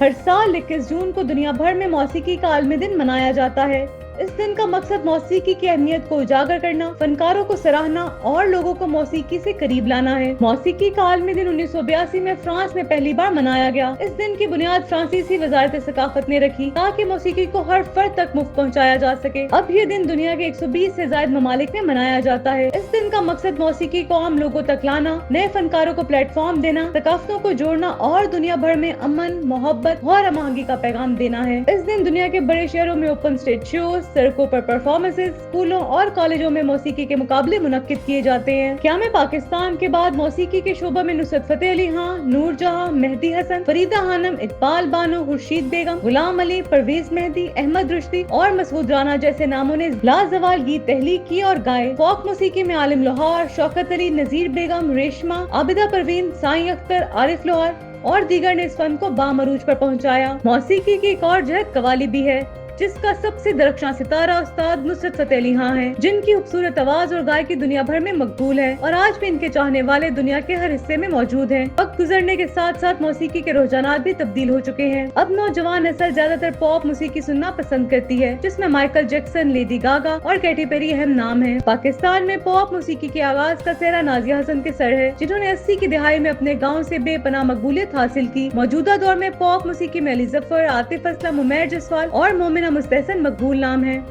ہر سال 21 جون کو دنیا بھر میں موسیقی کا عالمی دن منایا جاتا ہے۔ اس دن کا مقصد موسیقی کی اہمیت کو اجاگر کرنا، فنکاروں کو سراہنا اور لوگوں کو موسیقی سے قریب لانا ہے۔ موسیقی کا عالمی دن 1982 میں فرانس میں پہلی بار منایا گیا۔ اس دن کی بنیاد فرانسیسی وزارت ثقافت نے رکھی تاکہ موسیقی کو ہر فرد تک مفت پہنچایا جا سکے۔ اب یہ دن دنیا کے 120 سے زائد ممالک میں منایا جاتا ہے۔ اس دن کا مقصد موسیقی کو عام لوگوں تک لانا، نئے فنکاروں کو پلیٹ فارم دینا، ثقافتوں کو جوڑنا اور دنیا بھر میں امن، محبت اور ہم آہنگی کا پیغام دینا ہے۔ اس دن دنیا کے بڑے شہروں میں اوپن اسٹیج شوز، سڑکوں پر پرفارمنسز، اسکولوں اور کالجوں میں موسیقی کے مقابلے منعقد کیے جاتے ہیں۔ قیام پاکستان کے بعد موسیقی کے شعبہ میں نصرت فتح علی خان، نور جہاں، مہدی حسن، فریدہ خانم، اقبال بانو، خورشید بیگم، غلام علی، پرویز مہدی، احمد رشدی اور مسعود رانا جیسے ناموں نے لازوال گیت تخلیق کیے اور گائے۔ فوک موسیقی میں عالم لوہار، شوکت علی، نذیر بیگم، ریشمہ، عابدہ پروین، سائیں اختر، عارف لوہار اور دیگر نے اس فن کو بامعروج پر پہنچایا۔ موسیقی کی ایک اور جہت قوالی بھی ہے، جس کا سب سے درخشاں ستارہ استاد نصرت فتح علی خان ہے، جن کی خوبصورت آواز اور گائیکی دنیا بھر میں مقبول ہے اور آج بھی ان کے چاہنے والے دنیا کے ہر حصے میں موجود ہیں۔ وقت گزرنے کے ساتھ ساتھ موسیقی کے رجحانات بھی تبدیل ہو چکے ہیں۔ اب نوجوان نسل زیادہ تر پاپ موسیقی سننا پسند کرتی ہے، جس میں مائیکل جیکسن، لیڈی گاگا اور کیٹی پیری اہم نام ہیں۔ پاکستان میں پاپ موسیقی کے آغاز کا سہرا نازیہ حسن کے سر ہے، جنہوں نے 80 کی دہائی میں اپنے گاؤں سے بے پناہ مقبولیت حاصل کی۔ موجودہ دور میں پاپ موسیقی میں علی ظفر، عاطف اسلم، عمیر جسوال اور مومنہ مستحسن مقبول نام ہیں۔